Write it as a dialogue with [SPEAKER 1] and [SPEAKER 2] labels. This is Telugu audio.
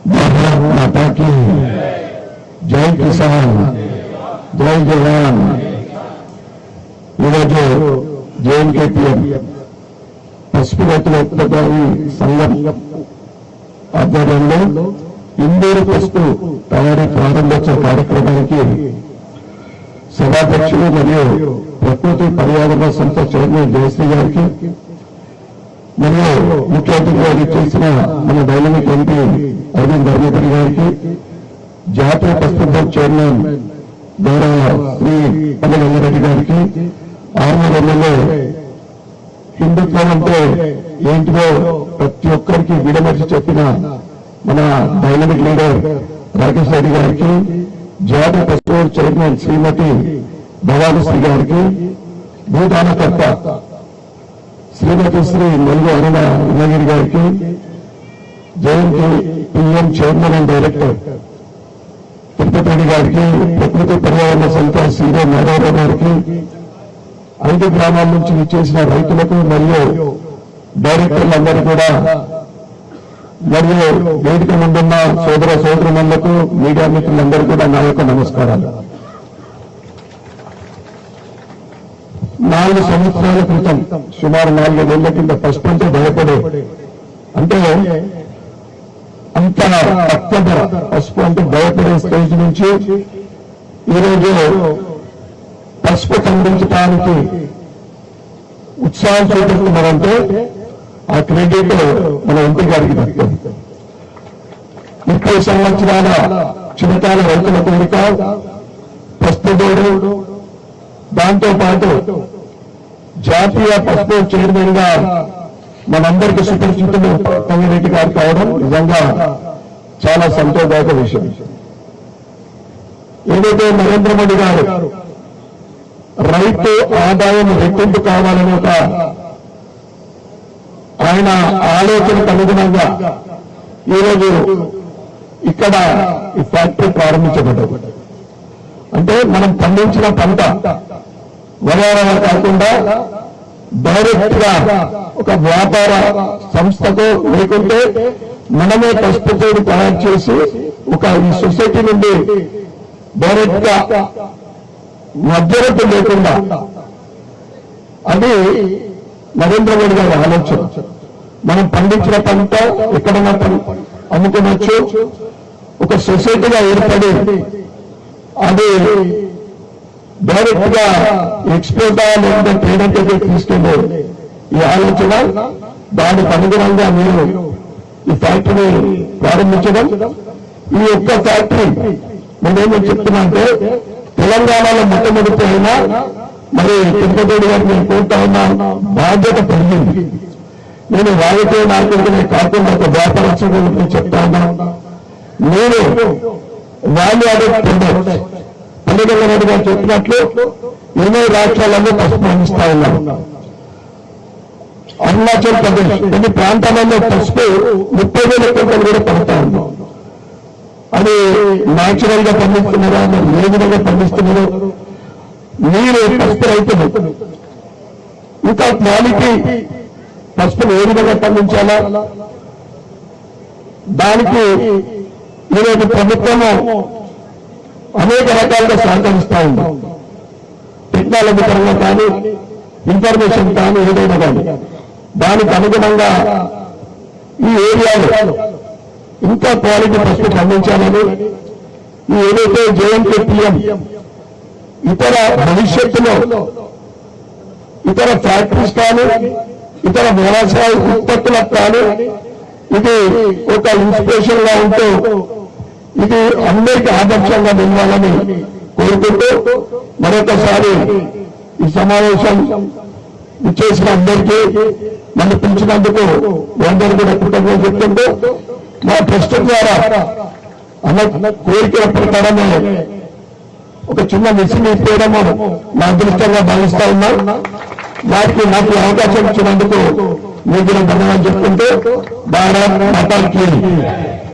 [SPEAKER 1] भारत माता की जय किसान जय जवान JNKPM పసుపు రైతుల ఉత్పత్తి సంఘం ఆధ్వర్యంలో ఇందూరు పసుపు తయారీ ప్రారంభోత్సవ కార్యక్రమానికి సభాధ్యక్షులు మరియు ప్రకృతి పర్యావరణ సంస్థ చైర్మన్ జయశ్రీ గారికి మరియు ముఖ్య అతిథిగా చేసిన మన డైనమిక్ ఎంపీ అరవింద్ ధర్మపురి గారికి జాతీయ పసుపు బోర్డు చైర్మన్ గౌరవ శ్రీ పల్లి రంగారెడ్డి గారికి ఆర్మూరులో హిందుత్వం అంటే ఏంటిదో ప్రతి ఒక్కరికి విడమర్చి చెప్పిన మన డైనమిక్ లీడర్ రాకేష్ రెడ్డి గారికి జాతీయ పసుపు బోర్డు చైర్మన్ శ్రీమతి భవానీశ్రీ గారికి భూదానకర్త శ్రీమతి శ్రీ నలుగు అరుణ ఉదయగిరి గారికి JNKPM chairman and director Tirupati గారికి ప్రకృతి పర్యావరణ సంస్థ సీరో నారాయణ గారికి 5 గ్రామాల నుంచి విచ్చేసిన రైతులకు మరియు డైరెక్టర్లందరూ కూడా మరియు వేదిక ముందున్న సోదర సోదరులకు మీడియా మిత్రులందరూ కూడా నా యొక్క నమస్కారాలు. 4 సంవత్సరాల క్రితం సుమారు 4 ఏళ్ల కింద ఫస్ట్ అంటే భయపడే అంటే అంత తక్కువ ధర పసుపు అంటే భయపడే స్టేజ్ నుంచి ఈరోజు పసుపు పండించడానికి ఉత్సాహం చూపిస్తున్నారంటే ఆ క్రెడిట్ మన ఎంపీ గారికి దక్కుతుంది. 30 సంవత్సరాల చిన్నకాల రైతుల కోరిక పసుపు బోర్డు దాంతో పాటు జాతీయ పసుపు చైర్మన్ గా మనందరికీ సుపరిచితులు రంగారెడ్డి గారు కావడం నిజంగా చాలా సంతోషదాయక విషయం. ఏదైతే నరేంద్ర మోడీ గారు రైతు ఆదాయం రెట్టింపు కావాలని ఒక ఆయన ఆలోచనకు అనుగుణంగా ఈరోజు ఇక్కడ ఈ ఫ్యాక్టరీ ప్రారంభించబడ్డది. అంటే మనం పండించిన పంట వరాల కాకుండా డైరెక్ట్ గా ఒక వ్యాపార సంస్థతో లేకుంటే మనమే పసుపుతో తయారు చేసి ఒక ఈ సొసైటీ నుండి డైరెక్ట్ గా మధ్యవర్తి లేకుండా అది నరేంద్ర మోడీ గారి ఆలోచన. మనం పండించిన పంట ఎక్కడన్నా అమ్ముకోవచ్చు, ఒక సొసైటీగా ఏర్పడి అది డైరెక్ట్ గా ఎక్స్పోర్ట్ లేదా ట్రేడింగ్ దగ్గర తీసుకెళ్లే ఈ ఆలోచన దానికి అనుగుణంగా మీరు ఈ ఫ్యాక్టరీని ప్రారంభించడం. ఈ ఒక్క ఫ్యాక్టరీ నేనేమో చెప్తున్నా అంటే తెలంగాణలో మొట్టమొదటి అయినా మరి తిరుపతి గారు నేను కోరుతా ఉన్న బాధ్యత పెరిగింది. నేను రాజకీయ నాయకుడిని కాకుండా ఒక వ్యాపారస్తుల గురించి చెప్తా ఉన్నాను. నేను వాల్యూ యాడెడ్ ప్రొడక్ట్స్ పల్లిగల్లారెడ్డి గారు చెప్పినట్లు 20 రాష్ట్రాలలో పసుపు పండిస్తా ఉన్నాం. అరుణాచల్ ప్రదేశ్ కొన్ని ప్రాంతాలలో పసుపు 30,000 క్వింటాలు కూడా పడతా ఉన్నాం. అది న్యాచురల్ గా పండిస్తున్నారా, మరి ఏ విధంగా పండిస్తున్నారు? మీరు పసుపు రైతులు ఇంకా క్వాలిటీ పసుపును ఏ విధంగా పండించాలా, దానికి ఈరోజు ప్రభుత్వము అనేక రకాలుగా సహకరిస్తా ఉంది. టెక్నాలజీ పరంగా కానీ ఇన్ఫర్మేషన్ కానీ ఏదైనా కానీ దానికి అనుగుణంగా ఈ ఏరియాలో ఇంకా క్వాలిటీ పసుపు పండించాలని ఈ ఏదైతే JNKPM ఇతర భవిష్యత్తులో ఇతర ఫ్యాక్టరీస్ కానీ ఇతర వ్యవసాయ ఉత్పత్తులకు కానీ ఇది ఒక ఇన్స్పిరేషన్ గా ఉంటూ ఇది అందరికీ ఆదర్శంగా నిలవాలని కోరుకుంటూ మరొకసారి ఈ సమావేశం చేసిన అందరికీ నన్ను పిలిచినందుకు అందరూ కూడా కృతజ్ఞతలు చెప్తుంటూ మా ట్రస్ట్ ద్వారా అన్న కోరికల ప్రకారమే ఒక చిన్న మిషన్ ఇప్పేయడము నా అదృష్టంగా భావిస్తా ఉన్నా. వారికి నాకు అవకాశం ఇచ్చినందుకు మీకు ధన్యవాదాలు చెప్తుంటూ భారత్ మాతా కీ